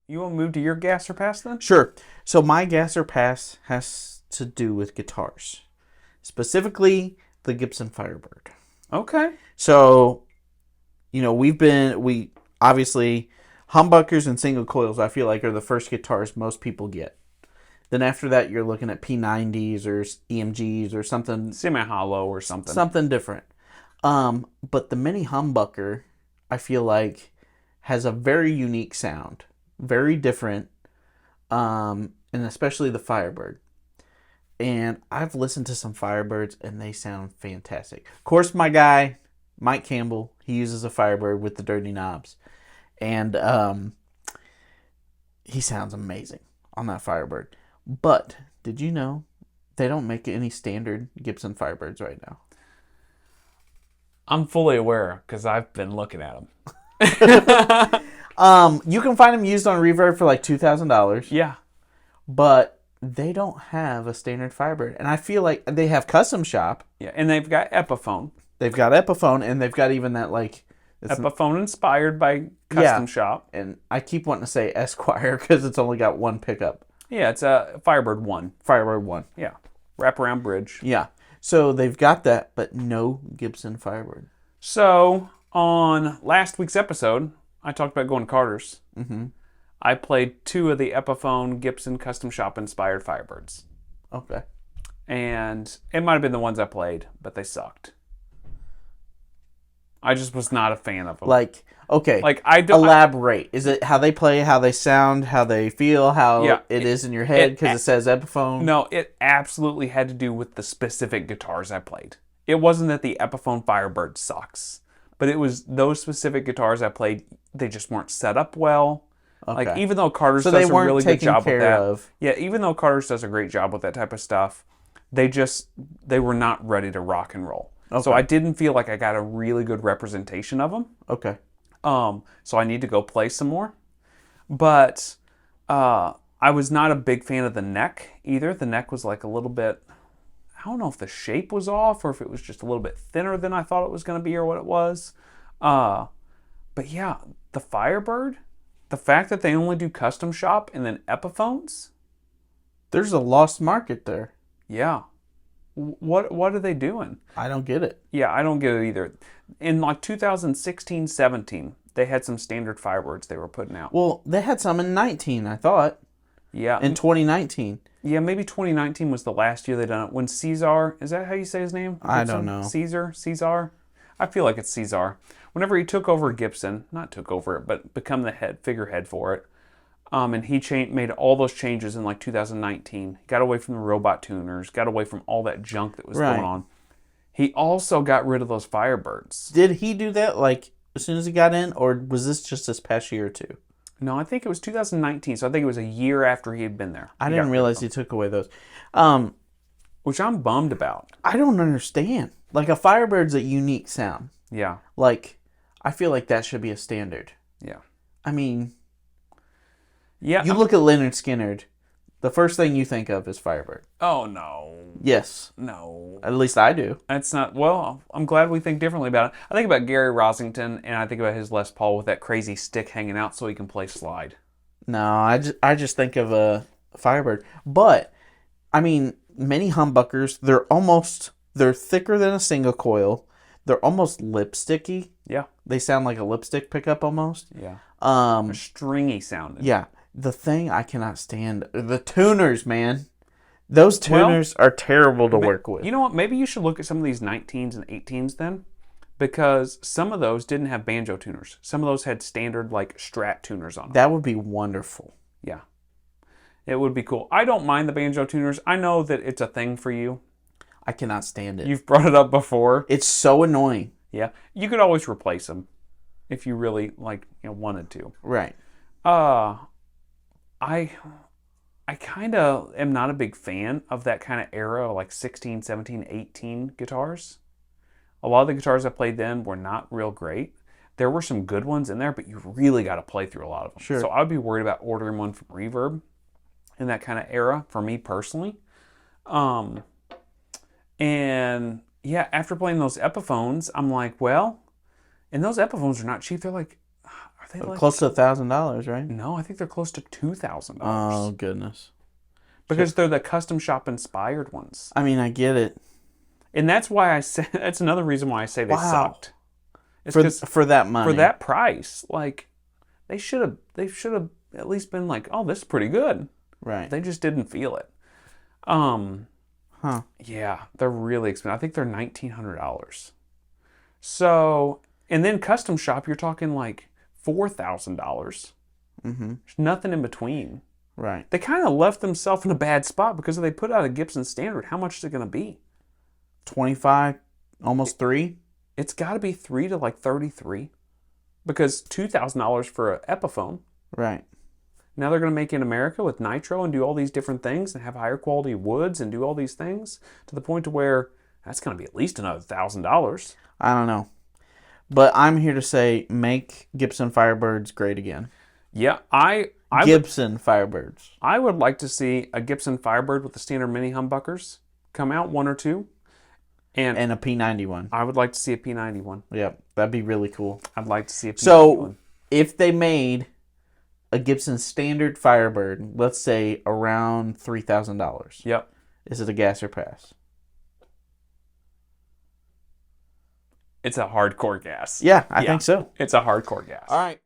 You want to move to your gas or pass then? Sure. So my gas or pass has to do with guitars, specifically the Gibson Firebird. Okay. So, we obviously humbuckers and single coils. I feel like are the first guitars most people get. Then after that, you're looking at P90s or EMGs or something Semi-hollow or something. something different. But the mini humbucker, I feel like, has a very unique sound, very different, and especially the Firebird. And I've listened to some Firebirds, and they sound fantastic. Of course, my guy, Mike Campbell, he uses a Firebird with the dirty knobs. And he sounds amazing on that Firebird. But did you know they don't make any standard Gibson Firebirds right now? I'm fully aware because I've been looking at them. You can find them used on Reverb for like $2,000. Yeah. But they don't have a standard Firebird. And I feel like they have Custom Shop. Yeah, and they've got Epiphone. They've got Epiphone, and they've got even that like... Epiphone inspired by Custom Shop. And I keep wanting to say Esquire because it's only got one pickup. Yeah, it's a Firebird 1. Firebird 1. Yeah. Wraparound bridge. Yeah. So they've got that, but no Gibson Firebird. So on last week's episode, I talked about going to Carter's. Mm-hmm. I played 2 of the Epiphone Gibson Custom Shop inspired Firebirds. Okay. And it might have been the ones I played, but they sucked. I just was not a fan of them. Like, okay. Like I don't elaborate. Is it how they play, how they sound, how they feel, how it is in your head because it says Epiphone? No, it absolutely had to do with the specific guitars I played. It wasn't that the Epiphone Firebird sucks, but it was those specific guitars I played. They just weren't set up well. Okay. Like even though Carter's does a really good job with that. Of. Yeah, even though Carter's does a great job with that type of stuff, they were not ready to rock and roll. Okay. So I didn't feel like I got a really good representation of them. Okay. So I need to go play some more. But I was not a big fan of the neck either. The neck was like a little bit, I don't know if the shape was off or if it was just a little bit thinner than I thought it was going to be or what it was. But yeah, the Firebird, the fact that they only do Custom Shop and then Epiphones. There's a lost market there. Yeah. What are they doing? I don't get it. Yeah, I don't get it either. In like 2016-17, they had some standard Firebirds they were putting out. Well, they had some in 19, I thought. Yeah. In 2019. Yeah, maybe 2019 was the last year they done it. When Cesar, is that how you say his name? I don't know. Cesar? I feel like it's Cesar. Whenever he took over Gibson, not took over it, but become the figurehead for it, and he made all those changes in like 2019. Got away from the robot tuners, got away from all that junk that was going on. He also got rid of those Firebirds. Did he do that like as soon as he got in, or was this just this past year or two? No, I think it was 2019, so I think it was a year after he had been there. I didn't realize he took away those. Which I'm bummed about. I don't understand. Like, a Firebird's a unique sound. Yeah. Like, I feel like that should be a standard. Yeah. I mean, yeah. You look at Leonard Skinner, the first thing you think of is Firebird. Oh, no. Yes. No. At least I do. That's not... Well, I'm glad we think differently about it. I think about Gary Rosington, and I think about his Les Paul with that crazy stick hanging out so he can play slide. No, I just think of a Firebird. But, I mean, many humbuckers, they're thicker than a single coil. They're almost lipsticky. Yeah. They sound like a lipstick pickup almost. Yeah. They're stringy sounding. Yeah. The thing I cannot stand are the tuners, man. Those tuners are terrible to work with. You know what? Maybe you should look at some of these 19s and 18s then, because some of those didn't have banjo tuners. Some of those had standard like Strat tuners on them. That would be wonderful. Yeah. It would be cool. I don't mind the banjo tuners. I know that it's a thing for you. I cannot stand it. You've brought it up before. It's so annoying. Yeah. You could always replace them if you really wanted to. Right. I kind of am not a big fan of that kind of era, like 16, 17, 18 guitars. A lot of the guitars I played then were not real great. There were some good ones in there, but you really got to play through a lot of them. Sure. So I would be worried about ordering one from Reverb in that kind of era for me personally. And yeah, after playing those Epiphones, I'm like, well, and those Epiphones are not cheap. They're like Are they like Close to $1,000, right? No, I think they're close to $2,000. Oh goodness. Because they're the custom shop inspired ones. I mean, I get it. And that's why I say that's another reason why I say they sucked. It's for that money. for that price, like they should have at least been like, "Oh, this is pretty good." Right. They just didn't feel it. Yeah, they're really expensive. I think they're $1,900. So, and then custom shop, you're talking like $4,000. Mm-hmm. There's nothing in between. Right. They kind of left themselves in a bad spot because if they put out a Gibson Standard, how much is it going to be? 25, almost 3. It's got to be 3 to like 33, because $2,000 for an Epiphone. Right. Now they're going to make it in America with nitro and do all these different things and have higher quality woods and do all these things to the point to where that's going to be at least another $1,000. I don't know. But I'm here to say make Gibson Firebirds great again. Yeah, Gibson Firebirds. I would like to see a Gibson Firebird with the standard mini humbuckers come out, 1 or 2. And a P91. I would like to see a P91. Yep, that'd be really cool. I'd like to see a P91. So, if they made a Gibson standard Firebird, let's say around $3,000. Yep. Is it a gas or pass? It's a hardcore gas. Yeah, I think so. It's a hardcore gas. All right.